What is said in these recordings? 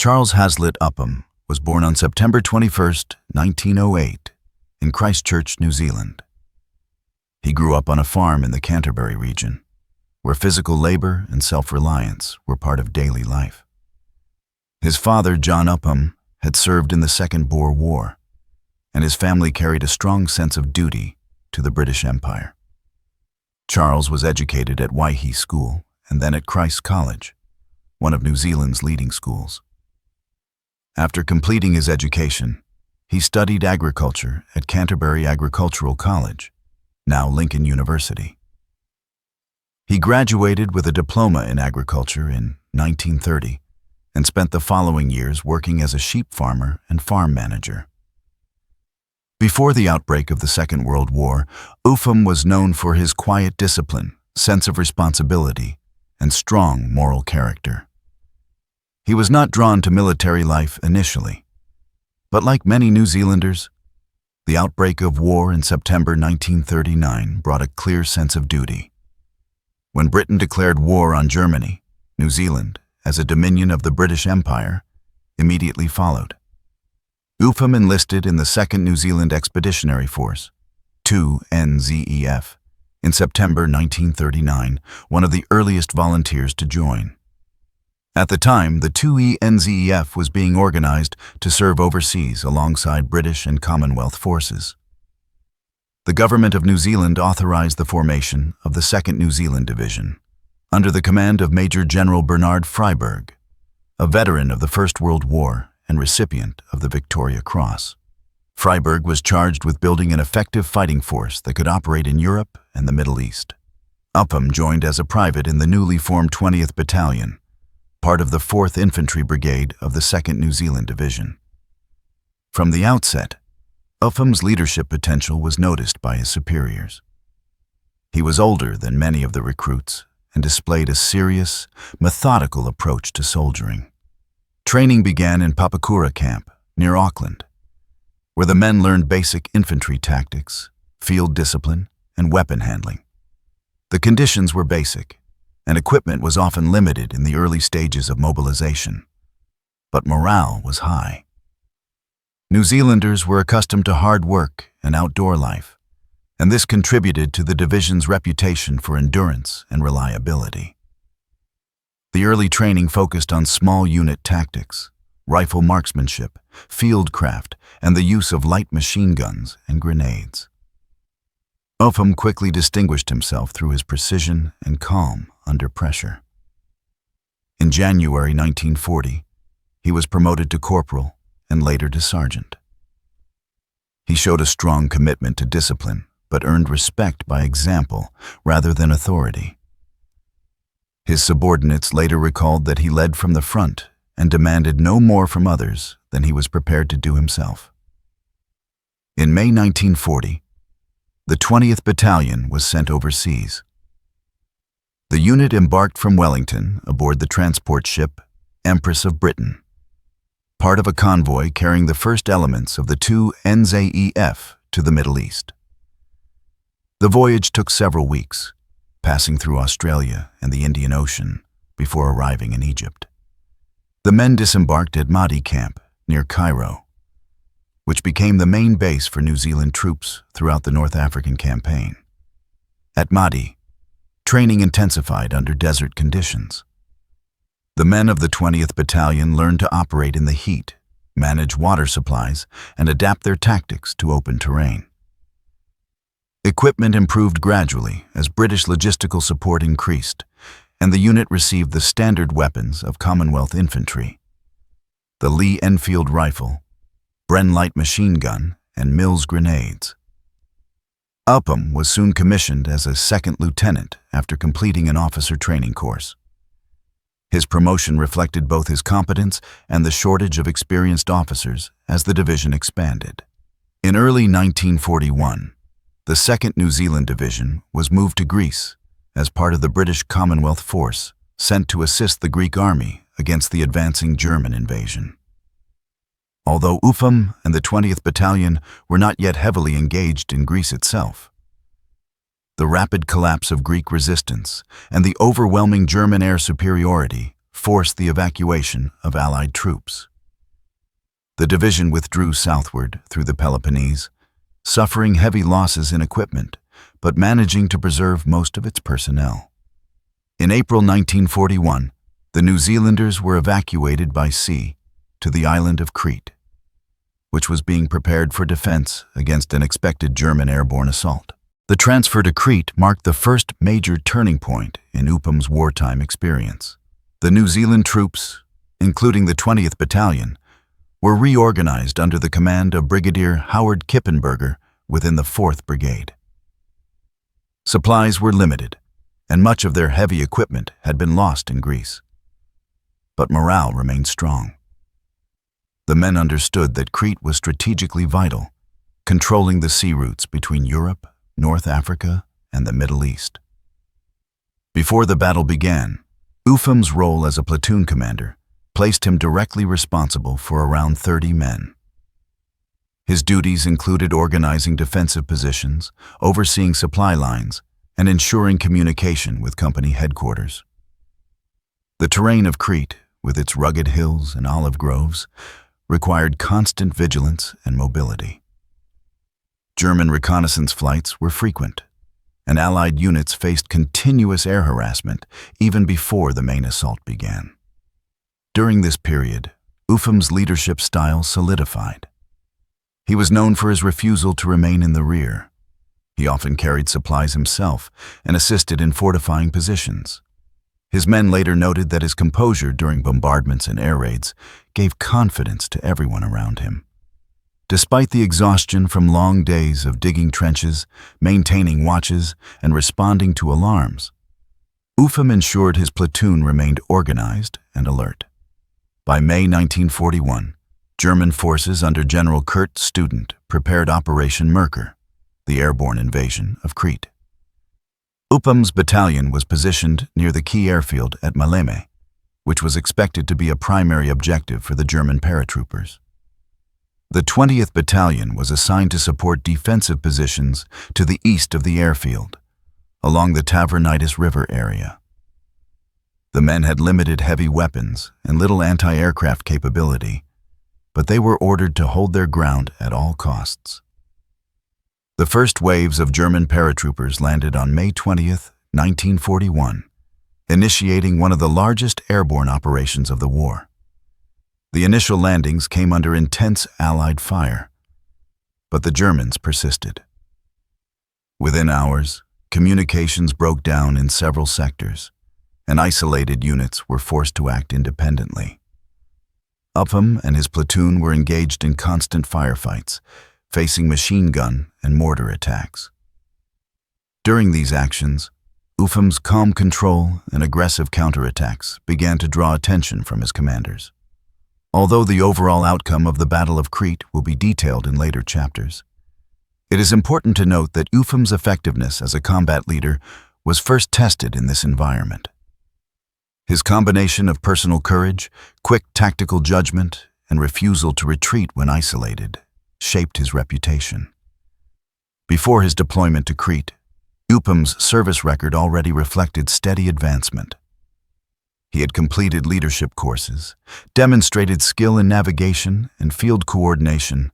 Charles Hazlitt Upham was born on September 21, 1908, in Christchurch, New Zealand. He grew up on a farm in the Canterbury region, where physical labor and self-reliance were part of daily life. His father, John Upham, had served in the Second Boer War, and his family carried a strong sense of duty to the British Empire. Charles was educated at WWII School and then at Christ's College, one of New Zealand's leading schools. After completing his education, he studied agriculture at Canterbury Agricultural College, now Lincoln University. He graduated with a diploma in agriculture in 1930 and spent the following years working as a sheep farmer and farm manager. Before the outbreak of the Second World War, Upham was known for his quiet discipline, sense of responsibility, and strong moral character. He was not drawn to military life initially, but like many New Zealanders, the outbreak of war in September 1939 brought a clear sense of duty. When Britain declared war on Germany, New Zealand, as a dominion of the British Empire, immediately followed. Upham enlisted in the 2nd New Zealand Expeditionary Force, 2NZEF, in September 1939, one of the earliest volunteers to join. At the time, the 2NZEF was being organized to serve overseas alongside British and Commonwealth forces. The government of New Zealand authorized the formation of the 2nd New Zealand Division, under the command of Major General Bernard Freyberg, a veteran of the First World War and recipient of the Victoria Cross. Freyberg was charged with building an effective fighting force that could operate in Europe and the Middle East. Upham joined as a private in the newly formed 20th Battalion, part of the 4th Infantry Brigade of the 2nd New Zealand Division. From the outset, Upham's leadership potential was noticed by his superiors. He was older than many of the recruits and displayed a serious, methodical approach to soldiering. Training began in Papakura Camp, near Auckland, where the men learned basic infantry tactics, field discipline, and weapon handling. The conditions were basic, and equipment was often limited in the early stages of mobilization, but morale was high. New Zealanders were accustomed to hard work and outdoor life, and this contributed to the division's reputation for endurance and reliability. The early training focused on small unit tactics, rifle marksmanship, fieldcraft, and the use of light machine guns and grenades. Upham quickly distinguished himself through his precision and calm under pressure. In January 1940, he was promoted to corporal and later to sergeant. He showed a strong commitment to discipline, but earned respect by example rather than authority. His subordinates later recalled that he led from the front and demanded no more from others than he was prepared to do himself. In May 1940, the 20th Battalion was sent overseas. The unit embarked from Wellington aboard the transport ship Empress of Britain, part of a convoy carrying the first elements of the 2NZEF to the Middle East. The voyage took several weeks, passing through Australia and the Indian Ocean before arriving in Egypt. The men disembarked at Mahdi Camp near Cairo, which became the main base for New Zealand troops throughout the North African campaign. At Mahdi, training intensified under desert conditions. The men of the 20th Battalion learned to operate in the heat, manage water supplies, and adapt their tactics to open terrain. Equipment improved gradually as British logistical support increased, and the unit received the standard weapons of Commonwealth infantry: the Lee Enfield rifle, Bren light machine gun, and Mills grenades. Upham was soon commissioned as a second lieutenant after completing an officer training course. His promotion reflected both his competence and the shortage of experienced officers as the division expanded. In early 1941, the 2nd New Zealand Division was moved to Greece as part of the British Commonwealth Force sent to assist the Greek army against the advancing German invasion. Although Upham and the 20th Battalion were not yet heavily engaged in Greece itself, the rapid collapse of Greek resistance and the overwhelming German air superiority forced the evacuation of Allied troops. The division withdrew southward through the Peloponnese, suffering heavy losses in equipment, but managing to preserve most of its personnel. In April 1941, the New Zealanders were evacuated by sea to the island of Crete, which was being prepared for defense against an expected German airborne assault. The transfer to Crete marked the first major turning point in Upham's wartime experience. The New Zealand troops, including the 20th Battalion, were reorganized under the command of Brigadier Howard Kippenberger within the 4th Brigade. Supplies were limited, and much of their heavy equipment had been lost in Greece. But morale remained strong. The men understood that Crete was strategically vital, controlling the sea routes between Europe, North Africa, and the Middle East. Before the battle began, Upham's role as a platoon commander placed him directly responsible for around 30 men. His duties included organizing defensive positions, overseeing supply lines, and ensuring communication with company headquarters. The terrain of Crete, with its rugged hills and olive groves, required constant vigilance and mobility. German reconnaissance flights were frequent, and Allied units faced continuous air harassment even before the main assault began. During this period, Upham's leadership style solidified. He was known for his refusal to remain in the rear. He often carried supplies himself and assisted in fortifying positions. His men later noted that his composure during bombardments and air raids gave confidence to everyone around him. Despite the exhaustion from long days of digging trenches, maintaining watches, and responding to alarms, Upham ensured his platoon remained organized and alert. By May 1941, German forces under General Kurt Student prepared Operation Merkur, the airborne invasion of Crete. Upham's battalion was positioned near the key airfield at Maleme, which was expected to be a primary objective for the German paratroopers. The 20th Battalion was assigned to support defensive positions to the east of the airfield, along the Tavernidis River area. The men had limited heavy weapons and little anti-aircraft capability, but they were ordered to hold their ground at all costs. The first waves of German paratroopers landed on May 20, 1941, initiating one of the largest airborne operations of the war. The initial landings came under intense Allied fire, but the Germans persisted. Within hours, communications broke down in several sectors, and isolated units were forced to act independently. Upham and his platoon were engaged in constant firefights, facing machine gun and mortar attacks. During these actions, Upham's calm control and aggressive counterattacks began to draw attention from his commanders. Although the overall outcome of the Battle of Crete will be detailed in later chapters, it is important to note that Upham's effectiveness as a combat leader was first tested in this environment. His combination of personal courage, quick tactical judgment, and refusal to retreat when isolated shaped his reputation. Before his deployment to Crete, Upham's service record already reflected steady advancement. He had completed leadership courses, demonstrated skill in navigation and field coordination,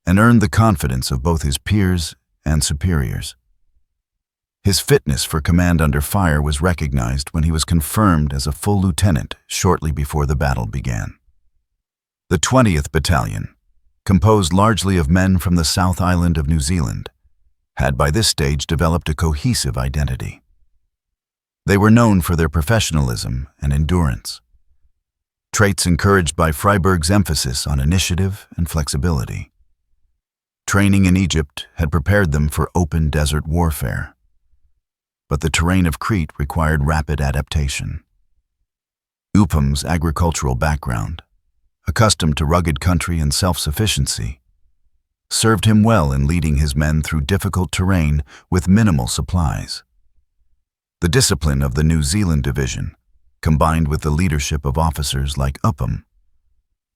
and earned the confidence of both his peers and superiors. His fitness for command under fire was recognized when he was confirmed as a full lieutenant shortly before the battle began. The 20th Battalion, composed largely of men from the South Island of New Zealand, had by this stage developed a cohesive identity. They were known for their professionalism and endurance, traits encouraged by Freiberg's emphasis on initiative and flexibility. Training in Egypt had prepared them for open desert warfare, but the terrain of Crete required rapid adaptation. Upham's agricultural background, accustomed to rugged country and self-sufficiency, served him well in leading his men through difficult terrain with minimal supplies. The discipline of the New Zealand division, combined with the leadership of officers like Upham,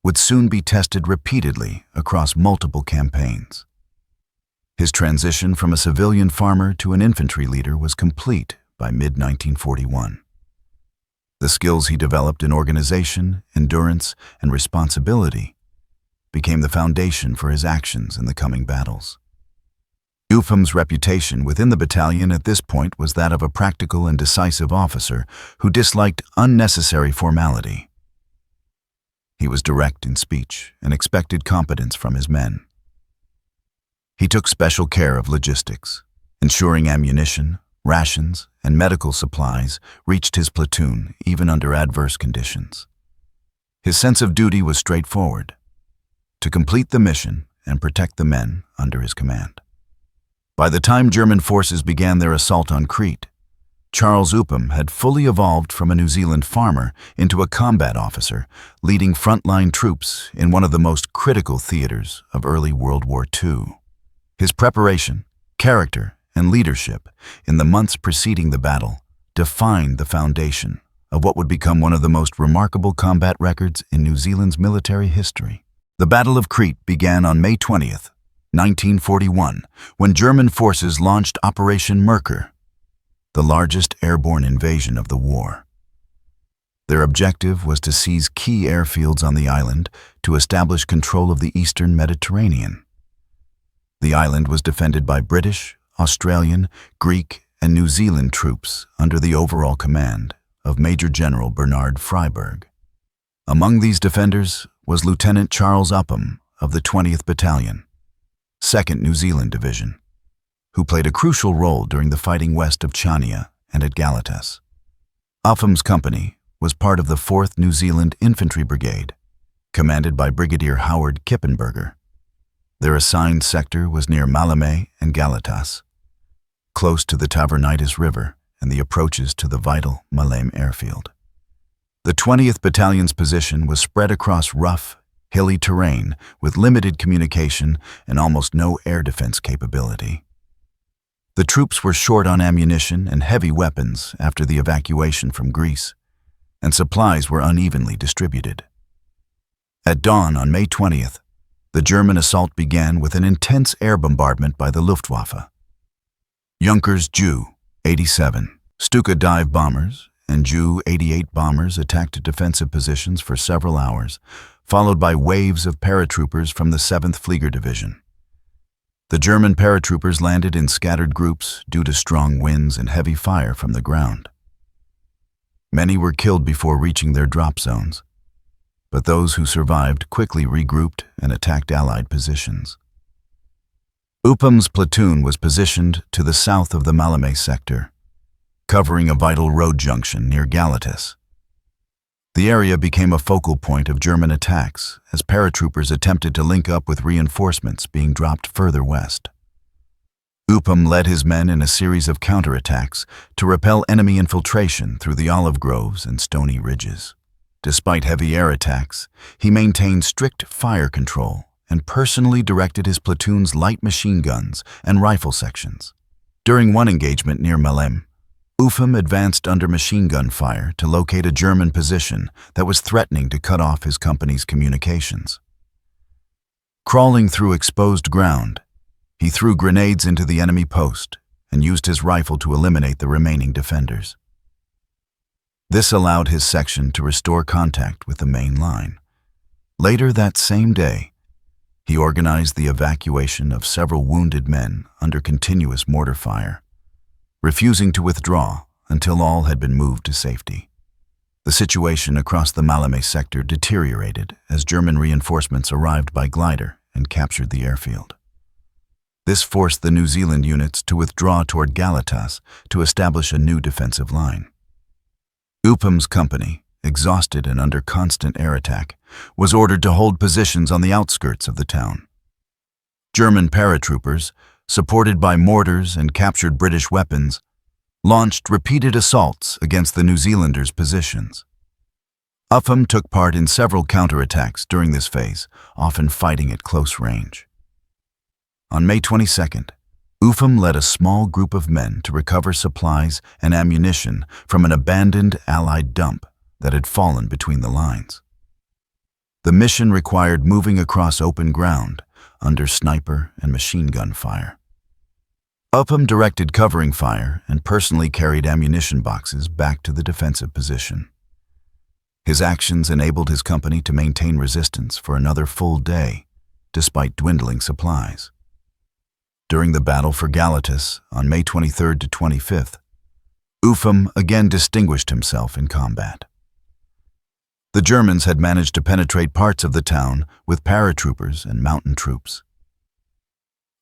would soon be tested repeatedly across multiple campaigns. His transition from a civilian farmer to an infantry leader was complete by mid-1941. The skills he developed in organization, endurance, and responsibility became the foundation for his actions in the coming battles. Upham's reputation within the battalion at this point was that of a practical and decisive officer who disliked unnecessary formality. He was direct in speech and expected competence from his men. He took special care of logistics, ensuring ammunition, rations, and medical supplies reached his platoon even under adverse conditions. His sense of duty was straightforward: to complete the mission and protect the men under his command. By the time German forces began their assault on Crete, Charles Upham had fully evolved from a New Zealand farmer into a combat officer, leading frontline troops in one of the most critical theaters of early World War II. His preparation, character, and leadership in the months preceding the battle defined the foundation of what would become one of the most remarkable combat records in New Zealand's military history. The Battle of Crete began on May 20th, 1941, when German forces launched Operation Merkur, the largest airborne invasion of the war. Their objective was to seize key airfields on the island to establish control of the eastern Mediterranean. The island was defended by British, Australian, Greek, and New Zealand troops under the overall command of Major General Bernard Freyberg. Among these defenders was Lieutenant Charles Upham of the 20th Battalion, 2nd New Zealand Division, who played a crucial role during the fighting west of Chania and at Galatas. Upham's company was part of the 4th New Zealand Infantry Brigade, commanded by Brigadier Howard Kippenberger. Their assigned sector was near Maleme and Galatas, close to the Tavernidis River and the approaches to the vital Maleme airfield. The 20th Battalion's position was spread across rough, hilly terrain with limited communication and almost no air defense capability. The troops were short on ammunition and heavy weapons after the evacuation from Greece, and supplies were unevenly distributed. At dawn on May 20th, the German assault began with an intense air bombardment by the Luftwaffe. Junkers Ju-87, Stuka dive bombers, and Ju-88 bombers attacked defensive positions for several hours, followed by waves of paratroopers from the 7th Flieger Division. The German paratroopers landed in scattered groups due to strong winds and heavy fire from the ground. Many were killed before reaching their drop zones, but those who survived quickly regrouped and attacked Allied positions. Upham's platoon was positioned to the south of the Maleme sector, covering a vital road junction near Galatas. The area became a focal point of German attacks as paratroopers attempted to link up with reinforcements being dropped further west. Upham led his men in a series of counterattacks to repel enemy infiltration through the olive groves and stony ridges. Despite heavy air attacks, he maintained strict fire control and personally directed his platoon's light machine guns and rifle sections. During one engagement near Maleme, Upham advanced under machine gun fire to locate a German position that was threatening to cut off his company's communications. Crawling through exposed ground, he threw grenades into the enemy post and used his rifle to eliminate the remaining defenders. This allowed his section to restore contact with the main line. Later that same day, he organized the evacuation of several wounded men under continuous mortar fire, refusing to withdraw until all had been moved to safety. The situation across the Maleme sector deteriorated as German reinforcements arrived by glider and captured the airfield. This forced the New Zealand units to withdraw toward Galatas to establish a new defensive line. Upham's company, exhausted and under constant air attack, was ordered to hold positions on the outskirts of the town. German paratroopers, supported by mortars and captured British weapons, launched repeated assaults against the New Zealanders' positions. Upham took part in several counterattacks during this phase, often fighting at close range. On May 22nd, Upham led a small group of men to recover supplies and ammunition from an abandoned Allied dump that had fallen between the lines. The mission required moving across open ground under sniper and machine gun fire. Upham directed covering fire and personally carried ammunition boxes back to the defensive position. His actions enabled his company to maintain resistance for another full day, despite dwindling supplies. During the Battle for Galatas on May 23rd to 25th, Upham again distinguished himself in combat. The Germans had managed to penetrate parts of the town with paratroopers and mountain troops.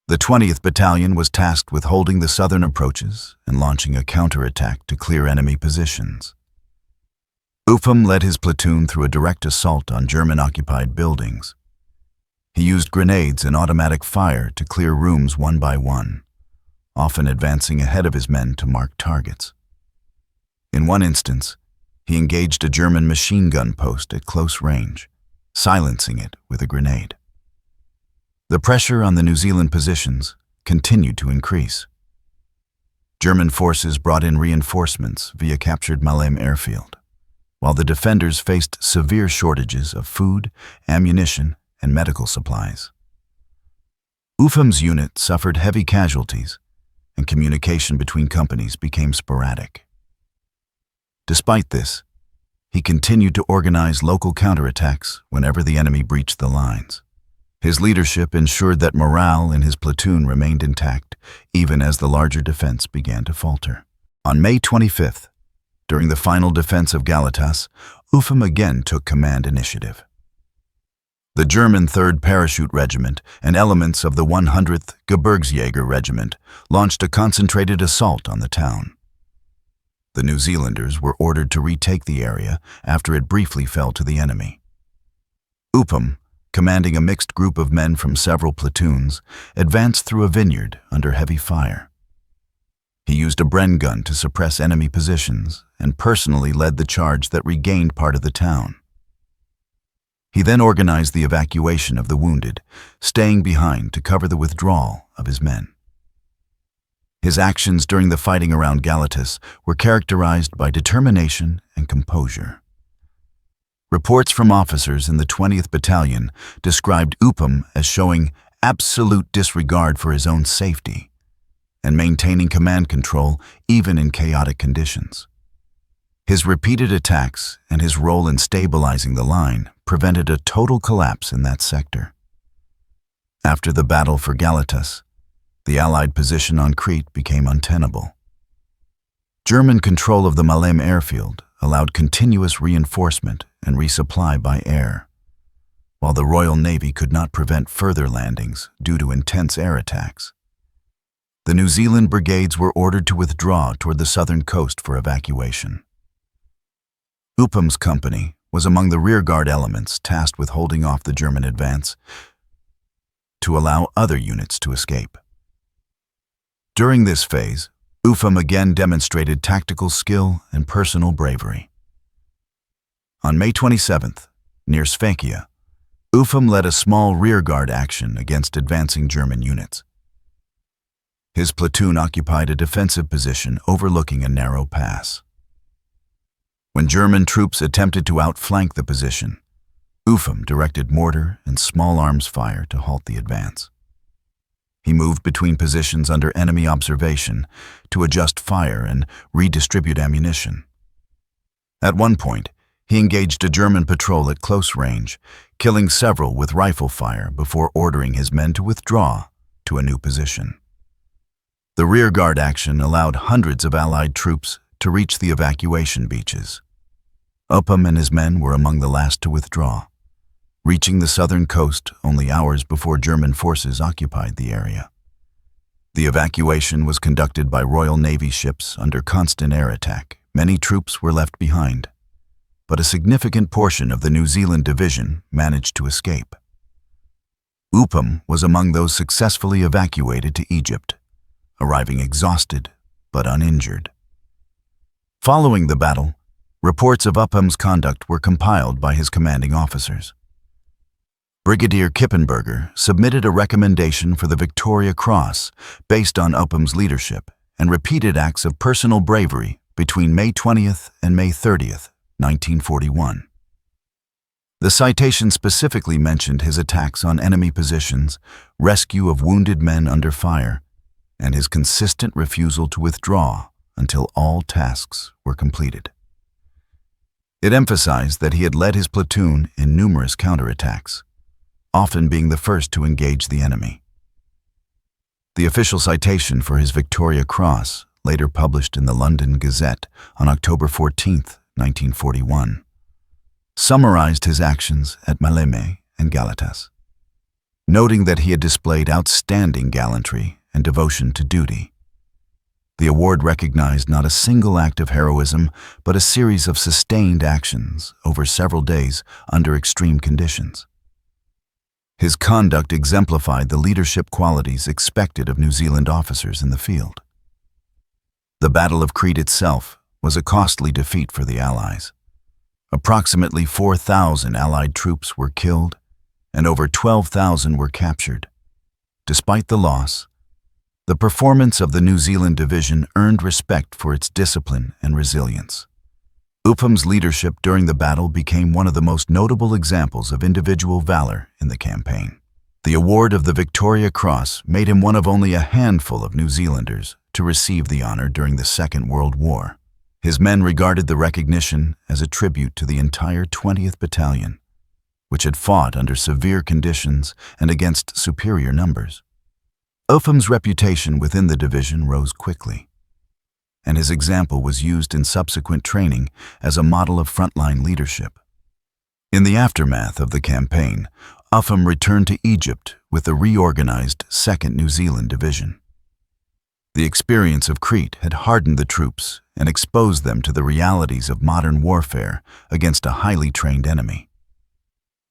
The 20th Battalion was tasked with holding the southern approaches and launching a counterattack to clear enemy positions. Upham led his platoon through a direct assault on German-occupied buildings. He used grenades and automatic fire to clear rooms one by one, often advancing ahead of his men to mark targets. In one instance, he engaged a German machine gun post at close range, silencing it with a grenade. The pressure on the New Zealand positions continued to increase. German forces brought in reinforcements via captured Malem airfield, while the defenders faced severe shortages of food, ammunition, and medical supplies. Upham's unit suffered heavy casualties, and communication between companies became sporadic. Despite this, he continued to organize local counterattacks whenever the enemy breached the lines. His leadership ensured that morale in his platoon remained intact, even as the larger defense began to falter. On May 25th, during the final defense of Galatas, Upham again took command initiative. The German 3rd Parachute Regiment and elements of the 100th Gebirgsjäger Regiment launched a concentrated assault on the town. The New Zealanders were ordered to retake the area after it briefly fell to the enemy. Upham, commanding a mixed group of men from several platoons, advanced through a vineyard under heavy fire. He used a Bren gun to suppress enemy positions and personally led the charge that regained part of the town. He then organized the evacuation of the wounded, staying behind to cover the withdrawal of his men. His actions during the fighting around Galatas were characterized by determination and composure. Reports from officers in the 20th Battalion described Upham as showing absolute disregard for his own safety and maintaining command control even in chaotic conditions. His repeated attacks and his role in stabilizing the line prevented a total collapse in that sector. After the Battle for Galatas, the Allied position on Crete became untenable. German control of the Malem airfield allowed continuous reinforcement and resupply by air, while the Royal Navy could not prevent further landings due to intense air attacks. The New Zealand brigades were ordered to withdraw toward the southern coast for evacuation. Upham's company was among the rearguard elements tasked with holding off the German advance to allow other units to escape. During this phase, Upham again demonstrated tactical skill and personal bravery. On May 27th, near Sfakia, Upham led a small rearguard action against advancing German units. His platoon occupied a defensive position overlooking a narrow pass. When German troops attempted to outflank the position, Upham directed mortar and small arms fire to halt the advance. He moved between positions under enemy observation to adjust fire and redistribute ammunition. At one point, he engaged a German patrol at close range, killing several with rifle fire before ordering his men to withdraw to a new position. The rearguard action allowed hundreds of Allied troops to reach the evacuation beaches. Upham and his men were among the last to withdraw, reaching the southern coast only hours before German forces occupied the area. The evacuation was conducted by Royal Navy ships under constant air attack. Many troops were left behind, but a significant portion of the New Zealand division managed to escape. Upham was among those successfully evacuated to Egypt, arriving exhausted but uninjured. Following the battle, reports of Upham's conduct were compiled by his commanding officers. Brigadier Kippenberger submitted a recommendation for the Victoria Cross based on Upham's leadership and repeated acts of personal bravery between May 20th and May 30th, 1941. The citation specifically mentioned his attacks on enemy positions, rescue of wounded men under fire, and his consistent refusal to withdraw until all tasks were completed. It emphasized that he had led his platoon in numerous counterattacks, often being the first to engage the enemy. The official citation for his Victoria Cross, later published in the London Gazette on October 14, 1941, summarized his actions at Maleme and Galatas, noting that he had displayed outstanding gallantry and devotion to duty. The award recognized not a single act of heroism, but a series of sustained actions over several days under extreme conditions. His conduct exemplified the leadership qualities expected of New Zealand officers in the field. The Battle of Crete itself was a costly defeat for the Allies. Approximately 4,000 Allied troops were killed and over 12,000 were captured. Despite the loss, the performance of the New Zealand division earned respect for its discipline and resilience. Upham's leadership during the battle became one of the most notable examples of individual valor in the campaign. The award of the Victoria Cross made him one of only a handful of New Zealanders to receive the honor during the Second World War. His men regarded the recognition as a tribute to the entire 20th Battalion, which had fought under severe conditions and against superior numbers. Upham's reputation within the division rose quickly, and his example was used in subsequent training as a model of frontline leadership. In the aftermath of the campaign, Upham returned to Egypt with the reorganized 2nd New Zealand Division. The experience of Crete had hardened the troops and exposed them to the realities of modern warfare against a highly trained enemy.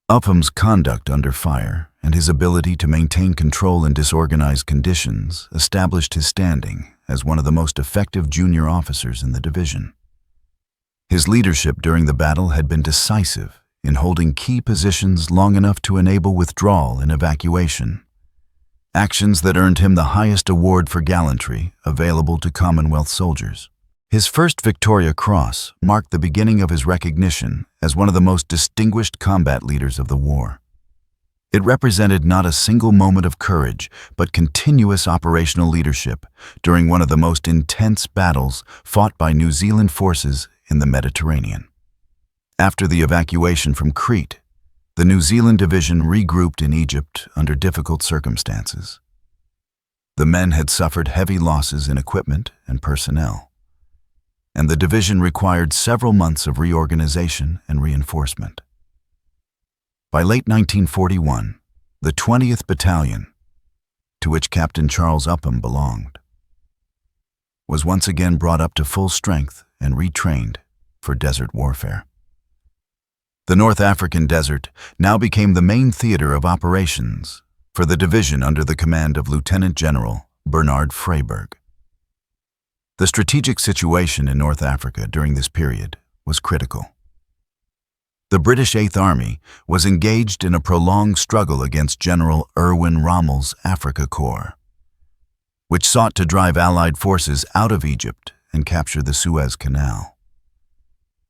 Upham's conduct under fire and his ability to maintain control in disorganized conditions established his standing as one of the most effective junior officers in the division. His leadership during the battle had been decisive in holding key positions long enough to enable withdrawal and evacuation, actions that earned him the highest award for gallantry available to Commonwealth soldiers. His first Victoria Cross marked the beginning of his recognition as one of the most distinguished combat leaders of the war. It represented not a single moment of courage, but continuous operational leadership during one of the most intense battles fought by New Zealand forces in the Mediterranean. After the evacuation from Crete, the New Zealand division regrouped in Egypt under difficult circumstances. The men had suffered heavy losses in equipment and personnel, and the division required several months of reorganization and reinforcement. By late 1941, the 20th Battalion, to which Captain Charles Upham belonged, was once again brought up to full strength and retrained for desert warfare. The North African desert now became the main theater of operations for the division under the command of Lieutenant General Bernard Freyberg. The strategic situation in North Africa during this period was critical. The British Eighth Army was engaged in a prolonged struggle against General Erwin Rommel's Afrika Korps, which sought to drive Allied forces out of Egypt and capture the Suez Canal.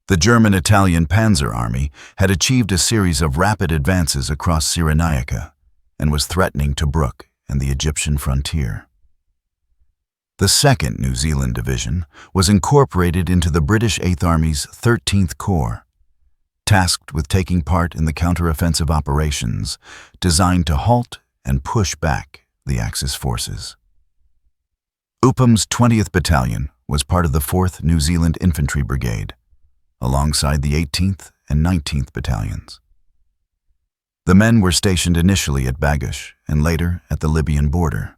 The German-Italian Panzer Army had achieved a series of rapid advances across Cyrenaica and was threatening Tobruk and the Egyptian frontier. The 2nd New Zealand Division was incorporated into the British Eighth Army's 13th Corps, tasked with taking part in the counteroffensive operations designed to halt and push back the Axis forces. Upham's 20th Battalion was part of the 4th New Zealand Infantry Brigade, alongside the 18th and 19th Battalions. The men were stationed initially at Bagash and later at the Libyan border,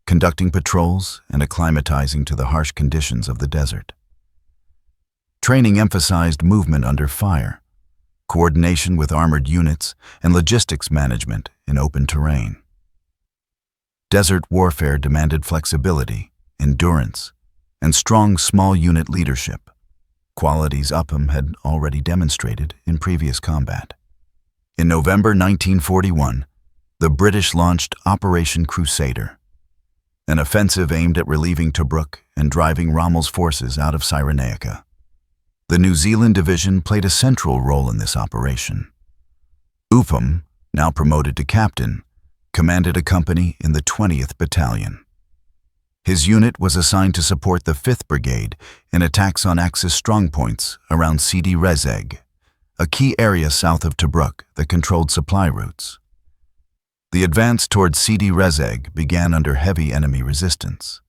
conducting patrols and acclimatizing to the harsh conditions of the desert. Training emphasized movement under fire, coordination with armored units, and logistics management in open terrain. Desert warfare demanded flexibility, endurance, and strong small unit leadership, qualities Upham had already demonstrated in previous combat. In November 1941, the British launched Operation Crusader, an offensive aimed at relieving Tobruk and driving Rommel's forces out of Cyrenaica. The New Zealand Division played a central role in this operation. Upham, now promoted to captain, commanded a company in the 20th Battalion. His unit was assigned to support the 5th Brigade in attacks on Axis strongpoints around Sidi Rezeg a key area south of Tobruk that controlled supply routes. The advance toward Sidi Rezeg began under heavy enemy resistance.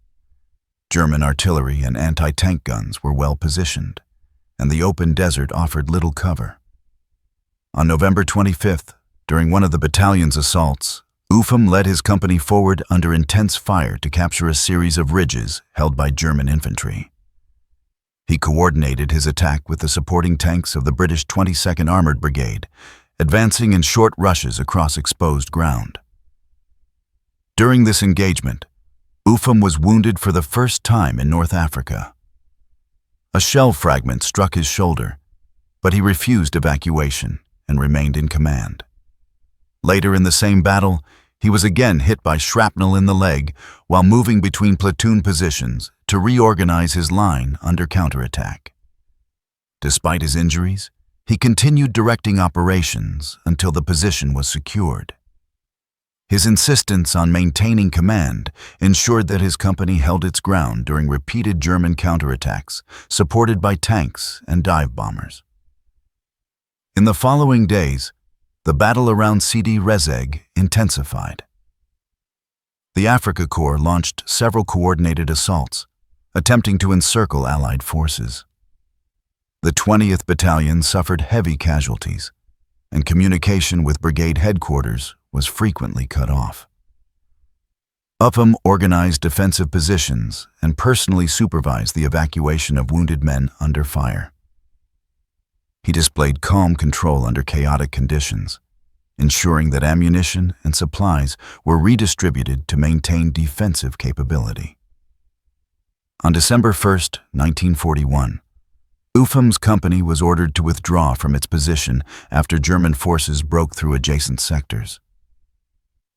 German artillery and anti-tank guns were well positioned, and the open desert offered little cover. On November 25th, during one of the battalion's assaults, Upham led his company forward under intense fire to capture a series of ridges held by German infantry. He coordinated his attack with the supporting tanks of the British 22nd Armored Brigade, advancing in short rushes across exposed ground. During this engagement, Upham was wounded for the first time in North Africa. A shell fragment struck his shoulder, but he refused evacuation and remained in command. Later in the same battle, he was again hit by shrapnel in the leg while moving between platoon positions to reorganize his line under counterattack. Despite his injuries, he continued directing operations until the position was secured. His insistence on maintaining command ensured that his company held its ground during repeated German counterattacks, supported by tanks and dive bombers. In the following days, the battle around Sidi Rezeg intensified. The Africa Corps launched several coordinated assaults, attempting to encircle Allied forces. The 20th Battalion suffered heavy casualties, and communication with brigade headquarters was frequently cut off. Upham organized defensive positions and personally supervised the evacuation of wounded men under fire. He displayed calm control under chaotic conditions, ensuring that ammunition and supplies were redistributed to maintain defensive capability. On December 1, 1941, Upham's company was ordered to withdraw from its position after German forces broke through adjacent sectors.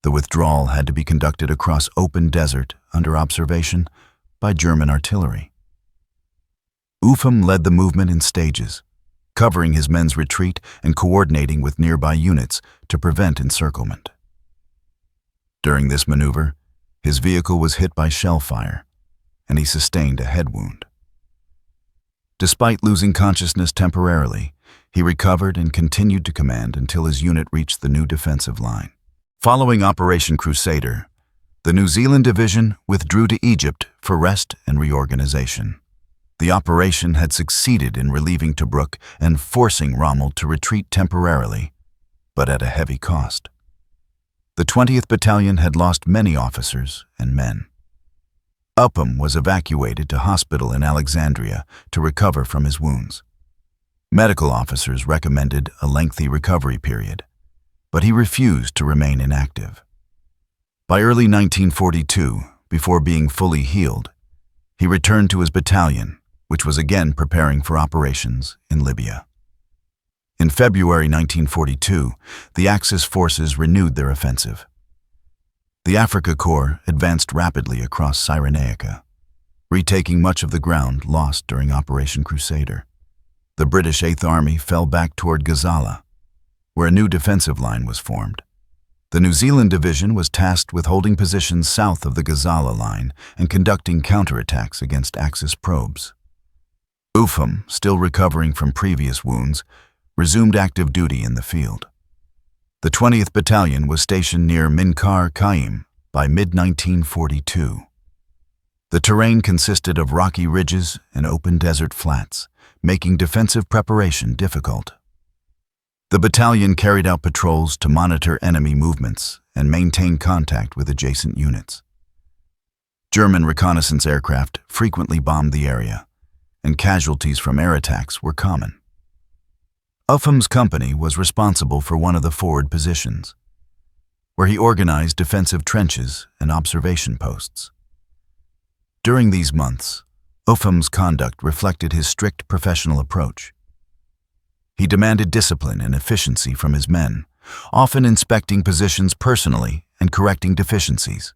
The withdrawal had to be conducted across open desert under observation by German artillery. Upham led the movement in stages, covering his men's retreat and coordinating with nearby units to prevent encirclement. During this maneuver, his vehicle was hit by shell fire, and he sustained a head wound. Despite losing consciousness temporarily, he recovered and continued to command until his unit reached the new defensive line. Following Operation Crusader, the New Zealand Division withdrew to Egypt for rest and reorganization. The operation had succeeded in relieving Tobruk and forcing Rommel to retreat temporarily, but at a heavy cost. The 20th Battalion had lost many officers and men. Upham was evacuated to hospital in Alexandria to recover from his wounds. Medical officers recommended a lengthy recovery period, but he refused to remain inactive. By early 1942, before being fully healed, he returned to his battalion, which was again preparing for operations in Libya. In February 1942, the Axis forces renewed their offensive. The Africa Corps advanced rapidly across Cyrenaica, retaking much of the ground lost during Operation Crusader. The British Eighth Army fell back toward Gazala, where a new defensive line was formed. The New Zealand Division was tasked with holding positions south of the Gazala line and conducting counterattacks against Axis probes. Upham, still recovering from previous wounds, resumed active duty in the field. The 20th Battalion was stationed near Minkar Qaim by mid-1942. The terrain consisted of rocky ridges and open desert flats, making defensive preparation difficult. The battalion carried out patrols to monitor enemy movements and maintain contact with adjacent units. German reconnaissance aircraft frequently bombed the area, and casualties from air attacks were common. Upham's company was responsible for one of the forward positions, where he organized defensive trenches and observation posts. During these months, Upham's conduct reflected his strict professional approach. He demanded discipline and efficiency from his men, often inspecting positions personally and correcting deficiencies.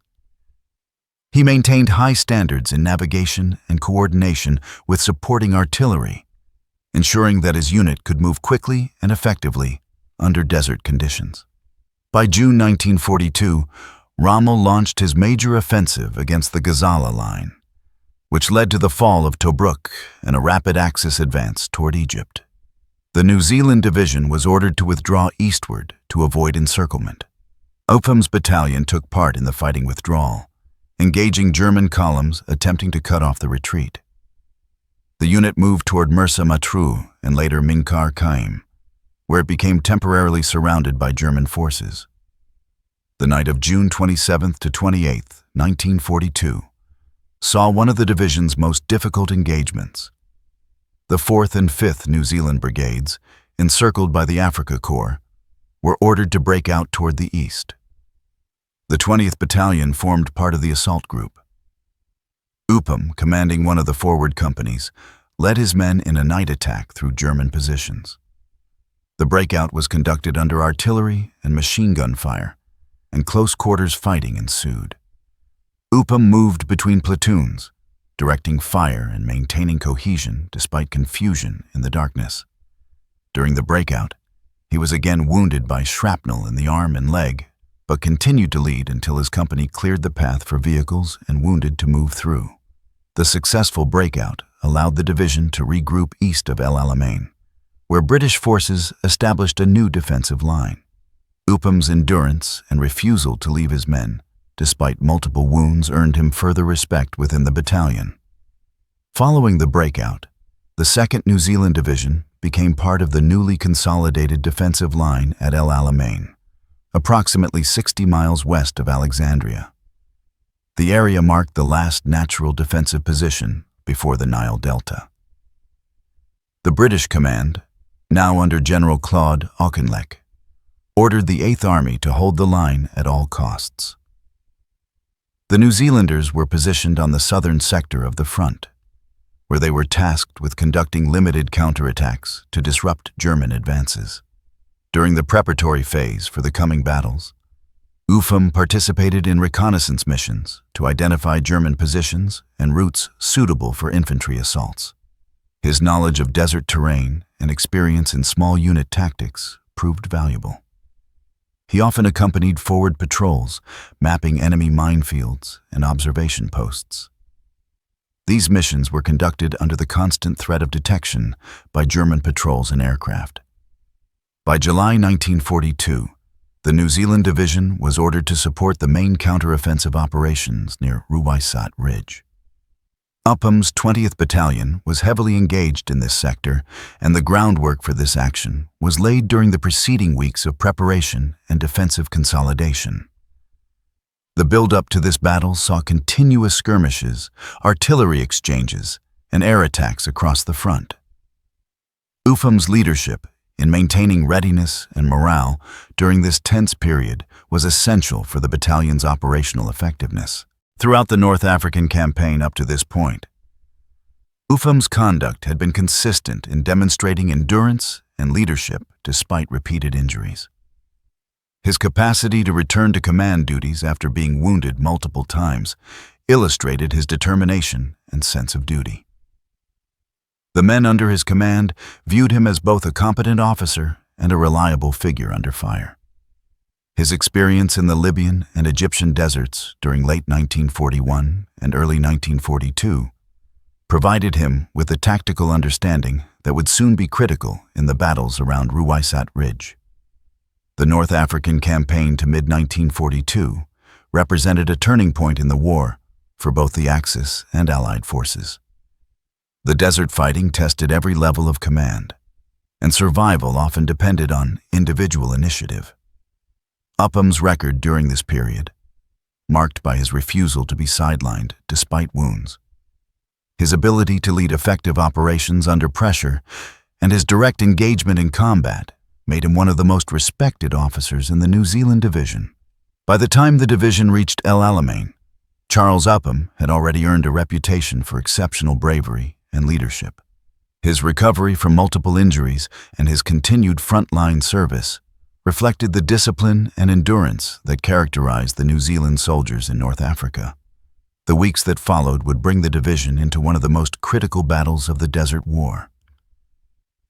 He maintained high standards in navigation and coordination with supporting artillery, ensuring that his unit could move quickly and effectively under desert conditions. By June 1942, Rommel launched his major offensive against the Gazala line, which led to the fall of Tobruk and a rapid Axis advance toward Egypt. The New Zealand Division was ordered to withdraw eastward to avoid encirclement. Upham's battalion took part in the fighting withdrawal, engaging German columns attempting to cut off the retreat. The unit moved toward Mersa Matruh and later Minkar Qaim, where it became temporarily surrounded by German forces. The night of June 27th to 28th, 1942, saw one of the division's most difficult engagements. The 4th and 5th New Zealand Brigades, encircled by the Africa Corps, were ordered to break out toward the east. The 20th Battalion formed part of the assault group. Upham, commanding one of the forward companies, led his men in a night attack through German positions. The breakout was conducted under artillery and machine gun fire, and close-quarters fighting ensued. Upham moved between platoons, directing fire and maintaining cohesion despite confusion in the darkness. During the breakout, he was again wounded by shrapnel in the arm and leg, but continued to lead until his company cleared the path for vehicles and wounded to move through. The successful breakout allowed the division to regroup east of El Alamein, where British forces established a new defensive line. Upham's endurance and refusal to leave his men, despite multiple wounds, earned him further respect within the battalion. Following the breakout, the 2nd New Zealand Division became part of the newly consolidated defensive line at El Alamein, approximately 60 miles west of Alexandria. The area marked the last natural defensive position before the Nile Delta. The British command, now under General Claude Auchinleck, ordered the 8th Army to hold the line at all costs. The New Zealanders were positioned on the southern sector of the front, where they were tasked with conducting limited counterattacks to disrupt German advances. During the preparatory phase for the coming battles, Upham participated in reconnaissance missions to identify German positions and routes suitable for infantry assaults. His knowledge of desert terrain and experience in small unit tactics proved valuable. He often accompanied forward patrols, mapping enemy minefields and observation posts. These missions were conducted under the constant threat of detection by German patrols and aircraft. By July 1942, the New Zealand Division was ordered to support the main counteroffensive operations near Ruweisat Ridge. Upham's 20th Battalion was heavily engaged in this sector, and the groundwork for this action was laid during the preceding weeks of preparation and defensive consolidation. The build-up to this battle saw continuous skirmishes, artillery exchanges, and air attacks across the front. Upham's leadership in maintaining readiness and morale during this tense period was essential for the battalion's operational effectiveness. Throughout the North African campaign up to this point, Upham's conduct had been consistent in demonstrating endurance and leadership despite repeated injuries. His capacity to return to command duties after being wounded multiple times illustrated his determination and sense of duty. The men under his command viewed him as both a competent officer and a reliable figure under fire. His experience in the Libyan and Egyptian deserts during late 1941 and early 1942 provided him with a tactical understanding that would soon be critical in the battles around Ruweisat Ridge. The North African campaign to mid-1942 represented a turning point in the war for both the Axis and Allied forces. The desert fighting tested every level of command, and survival often depended on individual initiative. Upham's record during this period, marked by his refusal to be sidelined despite wounds, his ability to lead effective operations under pressure, and his direct engagement in combat made him one of the most respected officers in the New Zealand Division. By the time the division reached El Alamein, Charles Upham had already earned a reputation for exceptional bravery and leadership. His recovery from multiple injuries and his continued frontline service reflected the discipline and endurance that characterized the New Zealand soldiers in North Africa. The weeks that followed would bring the division into one of the most critical battles of the Desert War.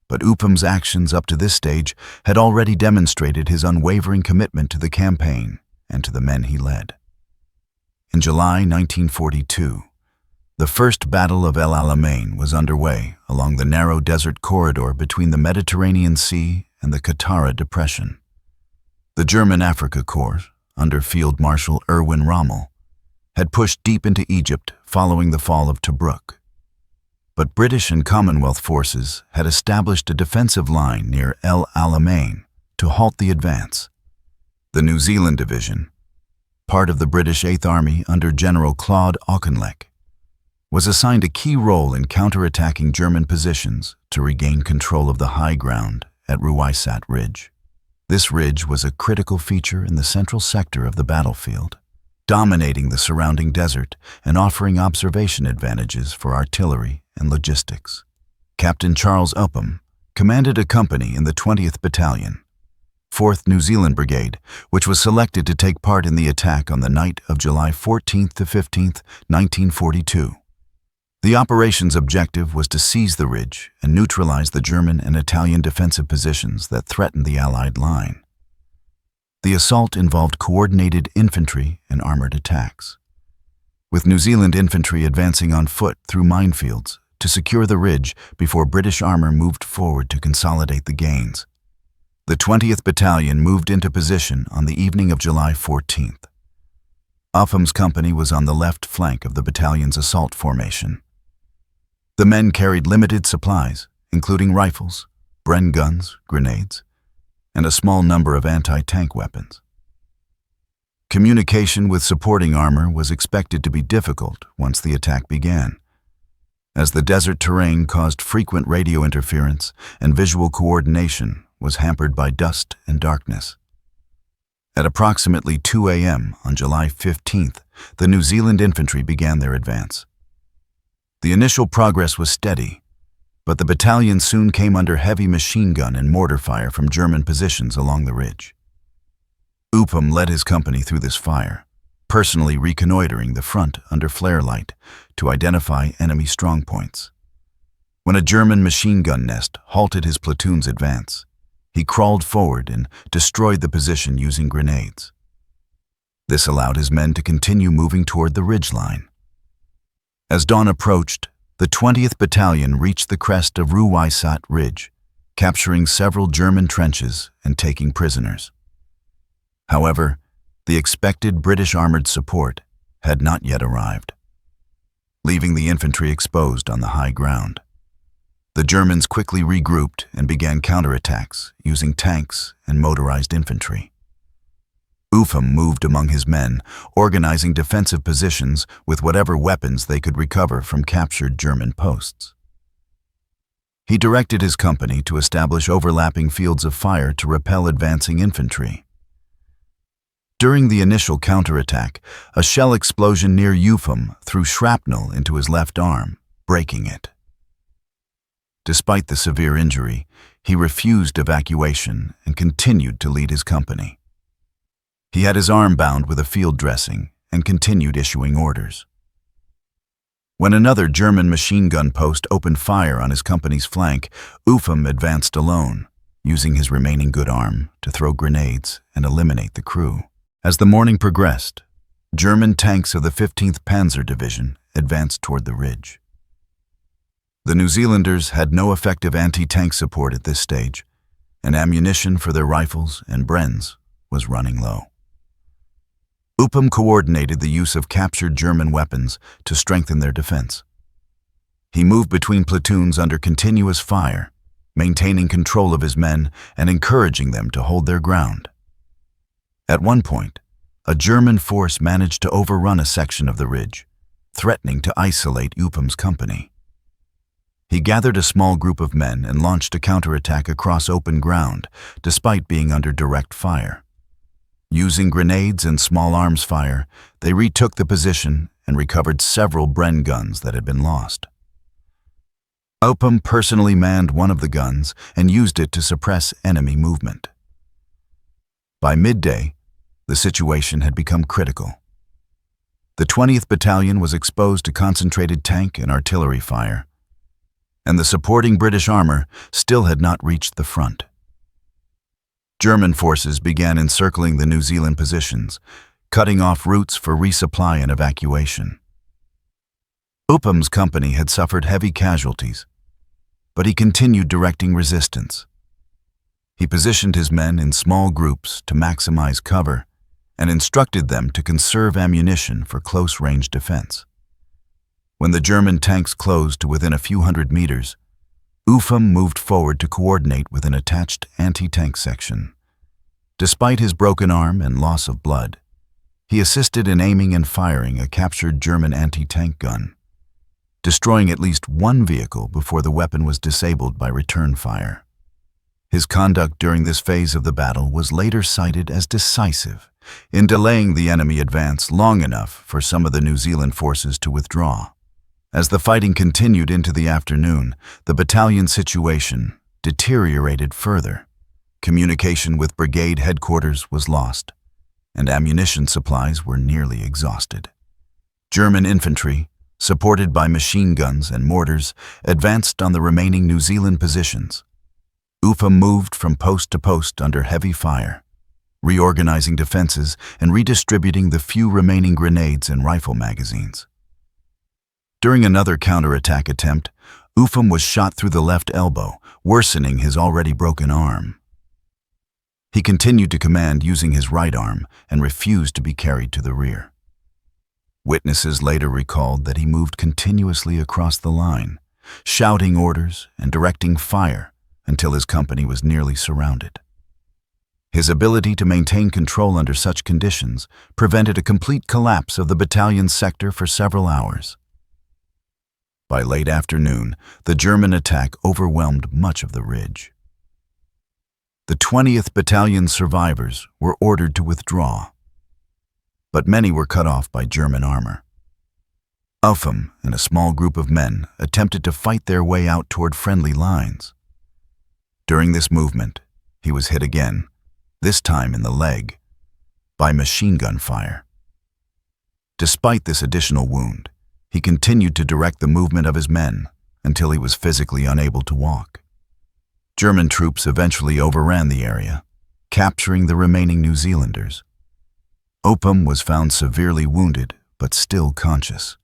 But Upham's actions up to this stage had already demonstrated his unwavering commitment to the campaign and to the men he led. In July 1942, The First Battle of El Alamein was underway along the narrow desert corridor between the Mediterranean Sea and the Qattara Depression. The German Africa Corps, under Field Marshal Erwin Rommel, had pushed deep into Egypt following the fall of Tobruk. But British and Commonwealth forces had established a defensive line near El Alamein to halt the advance. The New Zealand Division, part of the British Eighth Army under General Claude Auchinleck, was assigned a key role in counterattacking German positions to regain control of the high ground at Ruweisat Ridge. This ridge was a critical feature in the central sector of the battlefield, dominating the surrounding desert and offering observation advantages for artillery and logistics. Captain Charles Upham commanded a company in the 20th Battalion, 4th New Zealand Brigade, which was selected to take part in the attack on the night of July 14th to 15th, 1942. The operation's objective was to seize the ridge and neutralize the German and Italian defensive positions that threatened the Allied line. The assault involved coordinated infantry and armored attacks, with New Zealand infantry advancing on foot through minefields to secure the ridge before British armor moved forward to consolidate the gains. The 20th Battalion moved into position on the evening of July 14th. Upham's company was on the left flank of the battalion's assault formation. The men carried limited supplies, including rifles, Bren guns, grenades, and a small number of anti-tank weapons. Communication with supporting armor was expected to be difficult once the attack began, as the desert terrain caused frequent radio interference and visual coordination was hampered by dust and darkness. At approximately 2 a.m. on July 15th, the New Zealand infantry began their advance. The initial progress was steady, but the battalion soon came under heavy machine gun and mortar fire from German positions along the ridge. Upham led his company through this fire, personally reconnoitering the front under flare light to identify enemy strongpoints. When a German machine gun nest halted his platoon's advance, he crawled forward and destroyed the position using grenades. This allowed his men to continue moving toward the ridgeline. As dawn approached, the 20th Battalion reached the crest of Ruweisat Ridge, capturing several German trenches and taking prisoners. However, the expected British armored support had not yet arrived, leaving the infantry exposed on the high ground. The Germans quickly regrouped and began counterattacks using tanks and motorized infantry. Upham moved among his men, organizing defensive positions with whatever weapons they could recover from captured German posts. He directed his company to establish overlapping fields of fire to repel advancing infantry. During the initial counterattack, a shell explosion near Upham threw shrapnel into his left arm, breaking it. Despite the severe injury, he refused evacuation and continued to lead his company. He had his arm bound with a field dressing and continued issuing orders. When another German machine gun post opened fire on his company's flank, Upham advanced alone, using his remaining good arm to throw grenades and eliminate the crew. As the morning progressed, German tanks of the 15th Panzer Division advanced toward the ridge. The New Zealanders had no effective anti-tank support at this stage, and ammunition for their rifles and Brens was running low. Upham coordinated the use of captured German weapons to strengthen their defense. He moved between platoons under continuous fire, maintaining control of his men and encouraging them to hold their ground. At one point, a German force managed to overrun a section of the ridge, threatening to isolate Upham's company. He gathered a small group of men and launched a counterattack across open ground, despite being under direct fire. Using grenades and small arms fire, they retook the position and recovered several Bren guns that had been lost. Upham personally manned one of the guns and used it to suppress enemy movement. By midday, the situation had become critical. The 20th Battalion was exposed to concentrated tank and artillery fire, and the supporting British armor still had not reached the front. German forces began encircling the New Zealand positions, cutting off routes for resupply and evacuation. Upham's company had suffered heavy casualties, but he continued directing resistance. He positioned his men in small groups to maximize cover and instructed them to conserve ammunition for close-range defense. When the German tanks closed to within a few hundred meters, Upham moved forward to coordinate with an attached anti-tank section. Despite his broken arm and loss of blood, he assisted in aiming and firing a captured German anti-tank gun, destroying at least one vehicle before the weapon was disabled by return fire. His conduct during this phase of the battle was later cited as decisive in delaying the enemy advance long enough for some of the New Zealand forces to withdraw. As the fighting continued into the afternoon, the battalion situation deteriorated further. Communication with brigade headquarters was lost, and ammunition supplies were nearly exhausted. German infantry, supported by machine guns and mortars, advanced on the remaining New Zealand positions. Upham moved from post to post under heavy fire, reorganizing defenses and redistributing the few remaining grenades and rifle magazines. During another counterattack attempt, Upham was shot through the left elbow, worsening his already broken arm. He continued to command using his right arm and refused to be carried to the rear. Witnesses later recalled that he moved continuously across the line, shouting orders and directing fire until his company was nearly surrounded. His ability to maintain control under such conditions prevented a complete collapse of the battalion's sector for several hours. By late afternoon, the German attack overwhelmed much of the ridge. The 20th Battalion survivors were ordered to withdraw, but many were cut off by German armor. Upham and a small group of men attempted to fight their way out toward friendly lines. During this movement, he was hit again, this time in the leg, by machine gun fire. Despite this additional wound, he continued to direct the movement of his men until he was physically unable to walk. German troops eventually overran the area, capturing the remaining New Zealanders. Upham was found severely wounded but still conscious.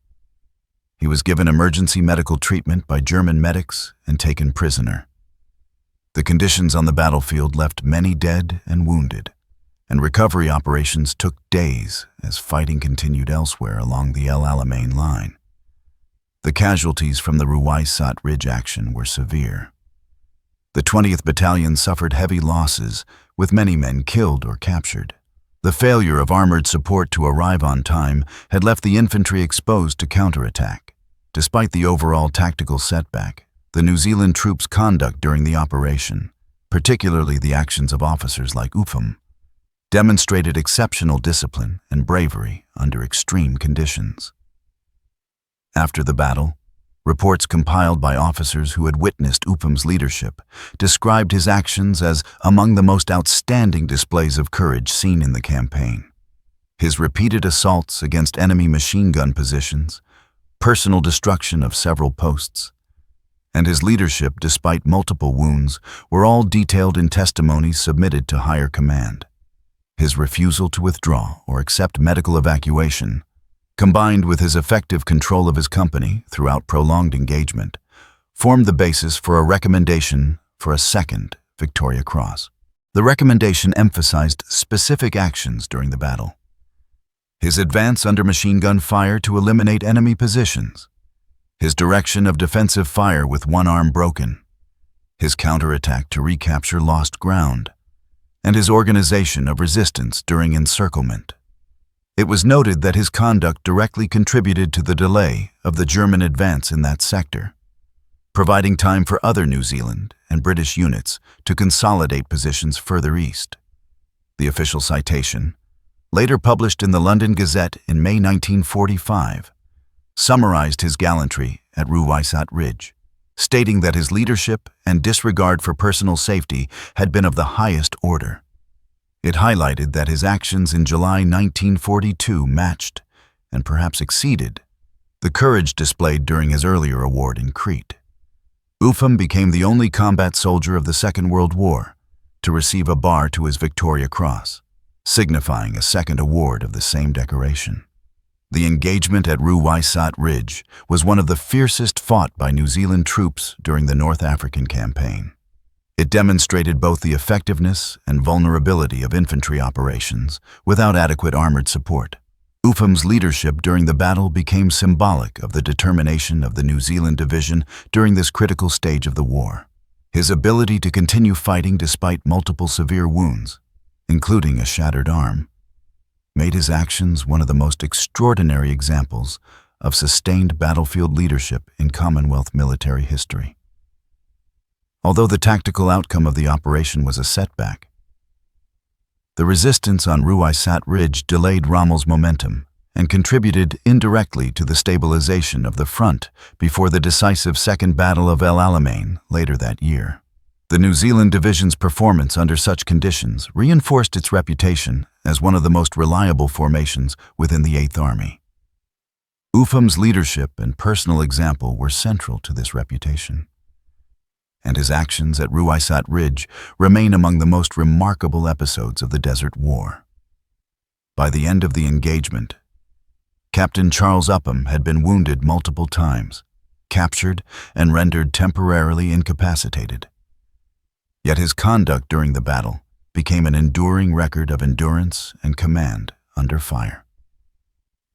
He was given emergency medical treatment by German medics and taken prisoner. The conditions on the battlefield left many dead and wounded, and recovery operations took days as fighting continued elsewhere along the El Alamein line. The casualties from the Ruweisat Ridge action were severe. The 20th Battalion suffered heavy losses, with many men killed or captured. The failure of armored support to arrive on time had left the infantry exposed to counterattack. Despite the overall tactical setback, the New Zealand troops' conduct during the operation, particularly the actions of officers like Upham, demonstrated exceptional discipline and bravery under extreme conditions. After the battle, reports compiled by officers who had witnessed Upham's leadership described his actions as among the most outstanding displays of courage seen in the campaign. His repeated assaults against enemy machine gun positions, personal destruction of several posts, and his leadership despite multiple wounds were all detailed in testimonies submitted to higher command. His refusal to withdraw or accept medical evacuation, combined with his effective control of his company throughout prolonged engagement, formed the basis for a recommendation for a second Victoria Cross. The recommendation emphasized specific actions during the battle: his advance under machine gun fire to eliminate enemy positions, his direction of defensive fire with one arm broken, his counterattack to recapture lost ground, and his organization of resistance during encirclement. It was noted that his conduct directly contributed to the delay of the German advance in that sector, providing time for other New Zealand and British units to consolidate positions further east. The official citation, later published in the London Gazette in May 1945, summarized his gallantry at Ruweisat Ridge, stating that his leadership and disregard for personal safety had been of the highest order. It highlighted that his actions in July 1942 matched, and perhaps exceeded, the courage displayed during his earlier award in Crete. Upham became the only combat soldier of the Second World War to receive a bar to his Victoria Cross, signifying a second award of the same decoration. The engagement at Ruweisat Ridge was one of the fiercest fought by New Zealand troops during the North African campaign. It demonstrated both the effectiveness and vulnerability of infantry operations without adequate armored support. Upham's leadership during the battle became symbolic of the determination of the New Zealand division during this critical stage of the war. His ability to continue fighting despite multiple severe wounds, including a shattered arm, made his actions one of the most extraordinary examples of sustained battlefield leadership in Commonwealth military history. Although the tactical outcome of the operation was a setback, the resistance on Ruweisat Ridge delayed Rommel's momentum and contributed indirectly to the stabilization of the front before the decisive Second Battle of El Alamein later that year. The New Zealand Division's performance under such conditions reinforced its reputation as one of the most reliable formations within the Eighth Army. Upham's leadership and personal example were central to this reputation, and his actions at Ruweisat Ridge remain among the most remarkable episodes of the Desert War. By the end of the engagement, Captain Charles Upham had been wounded multiple times, captured, and rendered temporarily incapacitated. Yet his conduct during the battle became an enduring record of endurance and command under fire.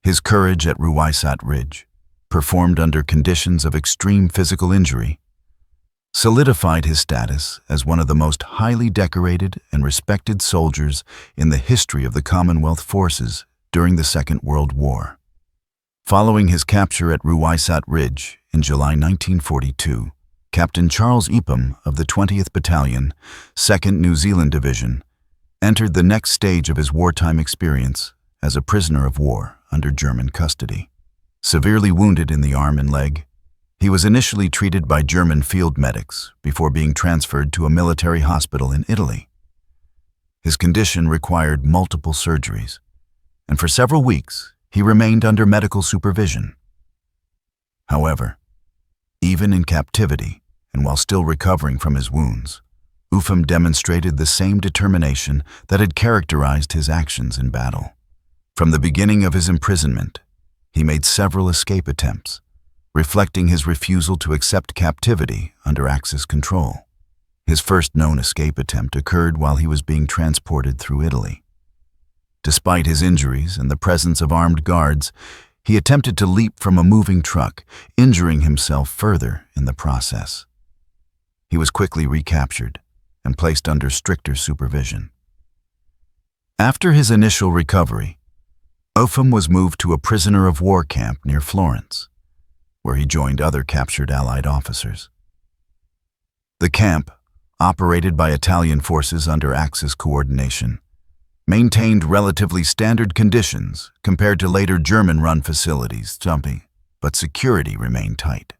His courage at Ruweisat Ridge, performed under conditions of extreme physical injury, solidified his status as one of the most highly decorated and respected soldiers in the history of the Commonwealth forces during the Second World War. Following his capture at Ruweisat Ridge in July 1942, Captain Charles Upham of the 20th Battalion, 2nd New Zealand Division, entered the next stage of his wartime experience as a prisoner of war under German custody. Severely wounded in the arm and leg, he was initially treated by German field medics before being transferred to a military hospital in Italy. His condition required multiple surgeries, and for several weeks he remained under medical supervision. However, even in captivity and while still recovering from his wounds, Upham demonstrated the same determination that had characterized his actions in battle. From the beginning of his imprisonment, he made several escape attempts, reflecting his refusal to accept captivity under Axis control. His first known escape attempt occurred while he was being transported through Italy. Despite his injuries and the presence of armed guards, he attempted to leap from a moving truck, injuring himself further in the process. He was quickly recaptured and placed under stricter supervision. After his initial recovery, Upham was moved to a prisoner of war camp near Florence, where he joined other captured Allied officers. The camp, operated by Italian forces under Axis coordination, maintained relatively standard conditions compared to later German-run facilities, but security remained tight.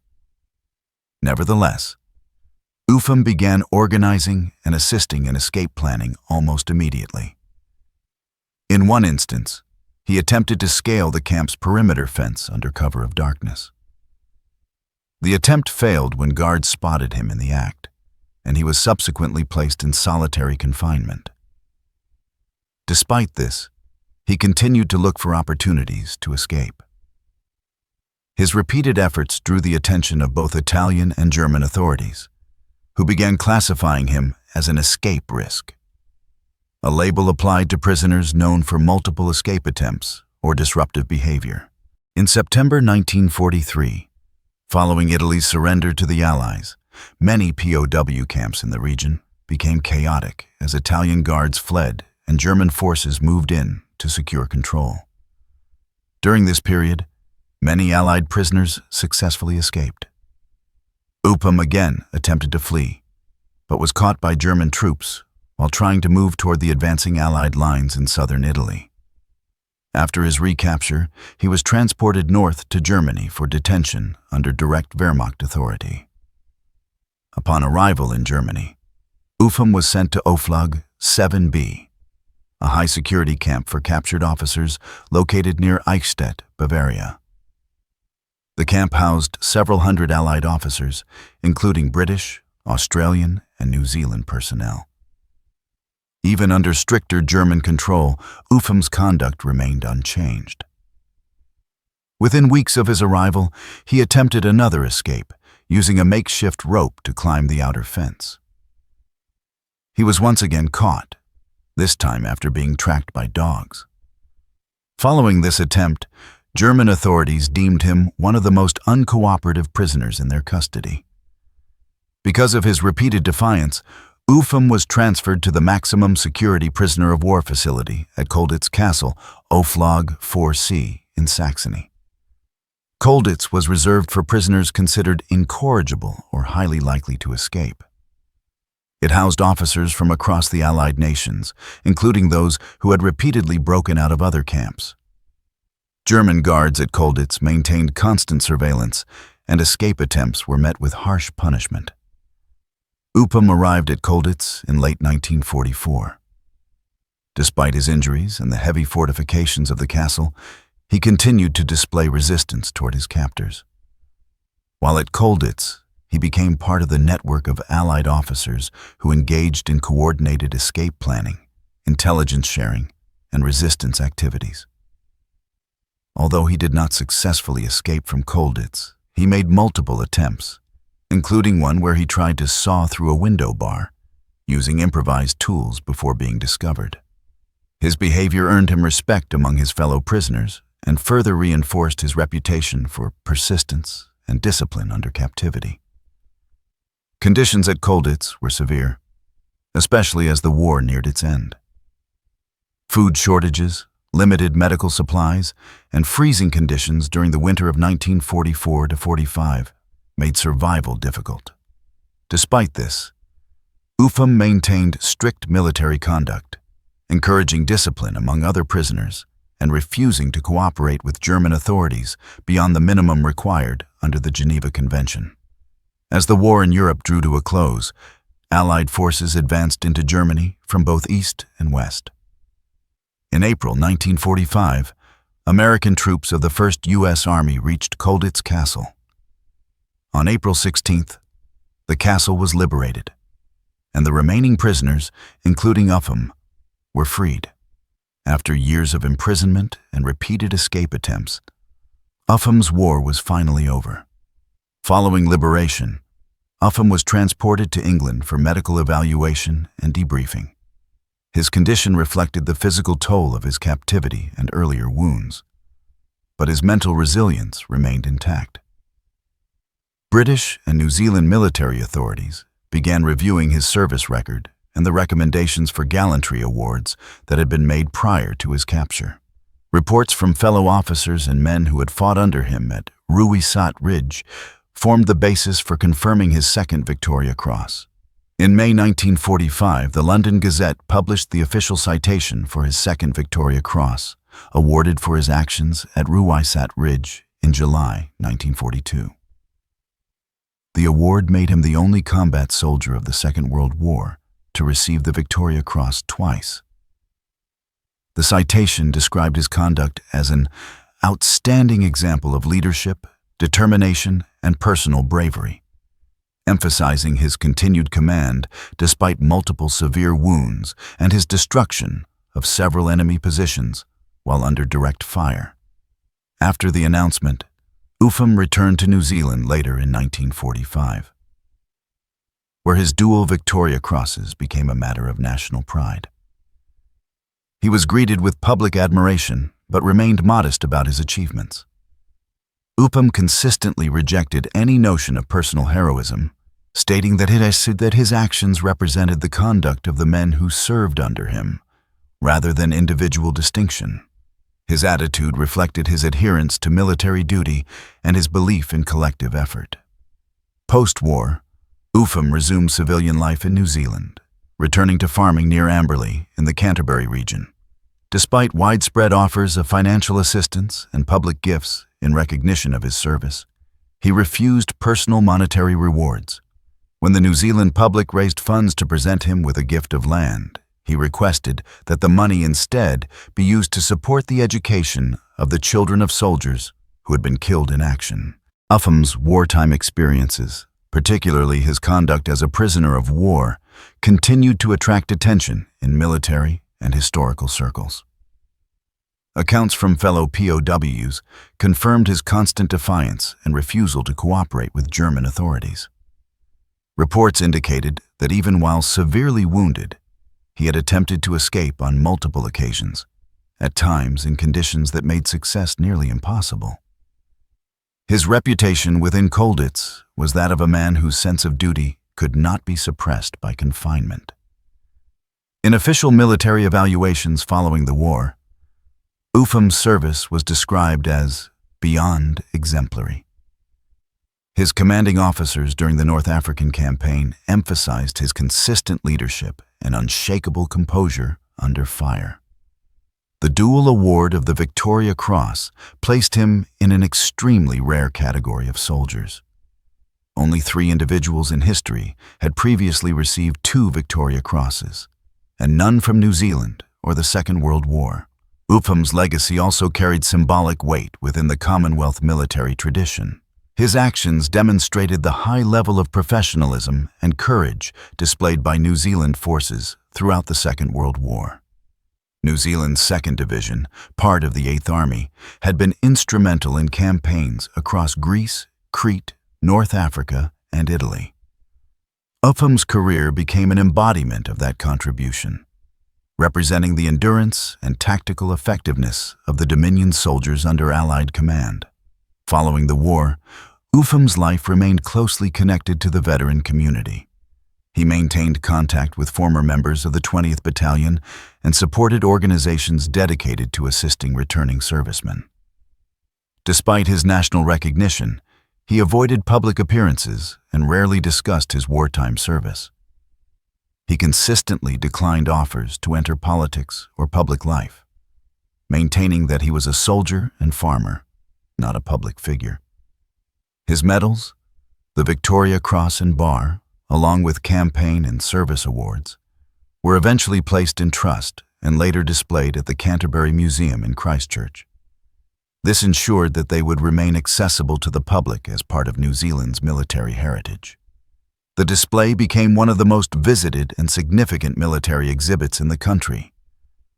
Nevertheless, Upham began organizing and assisting in escape planning almost immediately. In one instance, he attempted to scale the camp's perimeter fence under cover of darkness. The attempt failed when guards spotted him in the act, and he was subsequently placed in solitary confinement. Despite this, he continued to look for opportunities to escape. His repeated efforts drew the attention of both Italian and German authorities, who began classifying him as an escape risk, a label applied to prisoners known for multiple escape attempts or disruptive behavior. In September 1943, following Italy's surrender to the Allies, many POW camps in the region became chaotic as Italian guards fled and German forces moved in to secure control. During this period, many Allied prisoners successfully escaped. Upham again attempted to flee, but was caught by German troops while trying to move toward the advancing Allied lines in southern Italy. After his recapture, he was transported north to Germany for detention under direct Wehrmacht authority. Upon arrival in Germany, Upham was sent to Oflag 7B, a high-security camp for captured officers located near Eichstätt, Bavaria. The camp housed several hundred Allied officers, including British, Australian, and New Zealand personnel. Even under stricter German control, Upham's conduct remained unchanged. Within weeks of his arrival, he attempted another escape, using a makeshift rope to climb the outer fence. He was once again caught, this time after being tracked by dogs. Following this attempt, German authorities deemed him one of the most uncooperative prisoners in their custody. Because of his repeated defiance, Upham was transferred to the maximum security prisoner of war facility at Colditz Castle, Oflag 4C in Saxony. Colditz was reserved for prisoners considered incorrigible or highly likely to escape. It housed officers from across the Allied nations, including those who had repeatedly broken out of other camps. German guards at Colditz maintained constant surveillance, and escape attempts were met with harsh punishment. Upham arrived at Colditz in late 1944. Despite his injuries and the heavy fortifications of the castle, he continued to display resistance toward his captors. While at Colditz, he became part of the network of Allied officers who engaged in coordinated escape planning, intelligence sharing, and resistance activities. Although he did not successfully escape from Colditz, he made multiple attempts, including one where he tried to saw through a window bar, using improvised tools before being discovered. His behavior earned him respect among his fellow prisoners and further reinforced his reputation for persistence and discipline under captivity. Conditions at Colditz were severe, especially as the war neared its end. Food shortages, limited medical supplies, and freezing conditions during the winter of 1944-45 made survival difficult. Despite this, Upham maintained strict military conduct, encouraging discipline among other prisoners and refusing to cooperate with German authorities beyond the minimum required under the Geneva Convention. As the war in Europe drew to a close, Allied forces advanced into Germany from both east and west. In April 1945, American troops of the 1st U.S. Army reached Colditz Castle. On April 16th, the castle was liberated, and the remaining prisoners, including Upham, were freed. After years of imprisonment and repeated escape attempts, Upham's war was finally over. Following liberation, Upham was transported to England for medical evaluation and debriefing. His condition reflected the physical toll of his captivity and earlier wounds, but his mental resilience remained intact. British and New Zealand military authorities began reviewing his service record and the recommendations for gallantry awards that had been made prior to his capture. Reports from fellow officers and men who had fought under him at Ruweisat Ridge formed the basis for confirming his second Victoria Cross. In May 1945, the London Gazette published the official citation for his second Victoria Cross, awarded for his actions at Ruweisat Ridge in July 1942. The award made him the only combat soldier of the Second World War to receive the Victoria Cross twice. The citation described his conduct as an outstanding example of leadership, determination, and personal bravery, emphasizing his continued command despite multiple severe wounds and his destruction of several enemy positions while under direct fire. After the announcement, Upham returned to New Zealand later in 1945, where his dual Victoria Crosses became a matter of national pride. He was greeted with public admiration, but remained modest about his achievements. Upham consistently rejected any notion of personal heroism, stating that his actions represented the conduct of the men who served under him, rather than individual distinction. His attitude reflected his adherence to military duty and his belief in collective effort. Post-war, Upham resumed civilian life in New Zealand, returning to farming near Amberley in the Canterbury region. Despite widespread offers of financial assistance and public gifts in recognition of his service, he refused personal monetary rewards. When the New Zealand public raised funds to present him with a gift of land, he requested that the money instead be used to support the education of the children of soldiers who had been killed in action. Upham's wartime experiences, particularly his conduct as a prisoner of war, continued to attract attention in military and historical circles. Accounts from fellow POWs confirmed his constant defiance and refusal to cooperate with German authorities. Reports indicated that even while severely wounded, he had attempted to escape on multiple occasions, at times in conditions that made success nearly impossible. His reputation within Colditz was that of a man whose sense of duty could not be suppressed by confinement. In official military evaluations following the war, Upham's service was described as beyond exemplary. His commanding officers during the North African campaign emphasized his consistent leadership and unshakable composure under fire. The dual award of the Victoria Cross placed him in an extremely rare category of soldiers. Only 3 individuals in history had previously received 2 Victoria Crosses, and none from New Zealand or the Second World War. Upham's legacy also carried symbolic weight within the Commonwealth military tradition. His actions demonstrated the high level of professionalism and courage displayed by New Zealand forces throughout the Second World War. New Zealand's 2nd Division, part of the 8th Army, had been instrumental in campaigns across Greece, Crete, North Africa, and Italy. Upham's career became an embodiment of that contribution, representing the endurance and tactical effectiveness of the Dominion soldiers under Allied command. Following the war, Upham's life remained closely connected to the veteran community. He maintained contact with former members of the 20th Battalion and supported organizations dedicated to assisting returning servicemen. Despite his national recognition, he avoided public appearances and rarely discussed his wartime service. He consistently declined offers to enter politics or public life, maintaining that he was a soldier and farmer, not a public figure. His medals, the Victoria Cross and Bar, along with campaign and service awards, were eventually placed in trust and later displayed at the Canterbury Museum in Christchurch. This ensured that they would remain accessible to the public as part of New Zealand's military heritage. The display became one of the most visited and significant military exhibits in the country,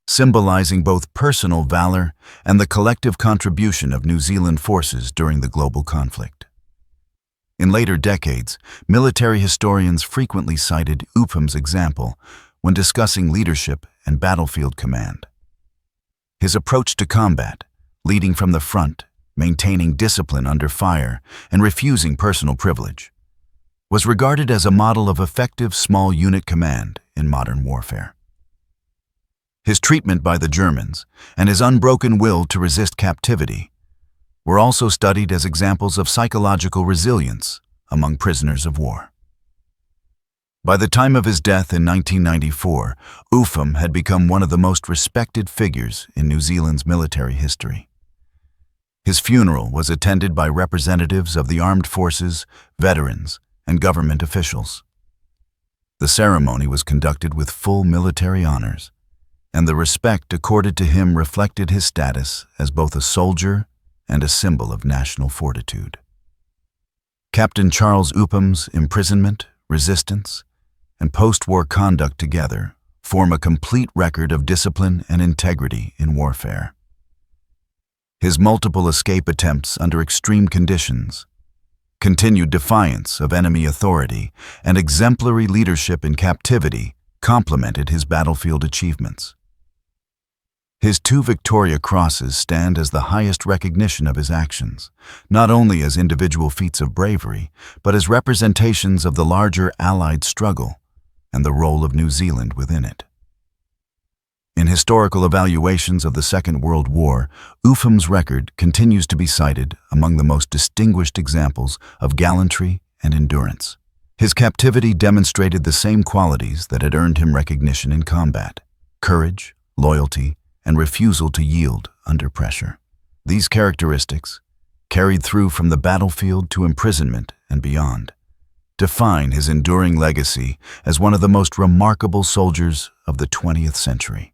symbolizing both personal valor and the collective contribution of New Zealand forces during the global conflict. In later decades, military historians frequently cited Upham's example when discussing leadership and battlefield command. His approach to combat, leading from the front, maintaining discipline under fire, and refusing personal privilege, was regarded as a model of effective small unit command in modern warfare. His treatment by the Germans and his unbroken will to resist captivity were also studied as examples of psychological resilience among prisoners of war. By the time of his death in 1994, Upham had become one of the most respected figures in New Zealand's military history. His funeral was attended by representatives of the armed forces, veterans, and government officials. The ceremony was conducted with full military honors, and the respect accorded to him reflected his status as both a soldier and a symbol of national fortitude. Captain Charles Upham's imprisonment, resistance, and post-war conduct together form a complete record of discipline and integrity in warfare. His multiple escape attempts under extreme conditions, continued defiance of enemy authority, and exemplary leadership in captivity complemented his battlefield achievements. His 2 Victoria Crosses stand as the highest recognition of his actions, not only as individual feats of bravery, but as representations of the larger Allied struggle and the role of New Zealand within it. In historical evaluations of the Second World War, Upham's record continues to be cited among the most distinguished examples of gallantry and endurance. His captivity demonstrated the same qualities that had earned him recognition in combat: courage, loyalty, and refusal to yield under pressure. These characteristics, carried through from the battlefield to imprisonment and beyond, define his enduring legacy as one of the most remarkable soldiers of the 20th century.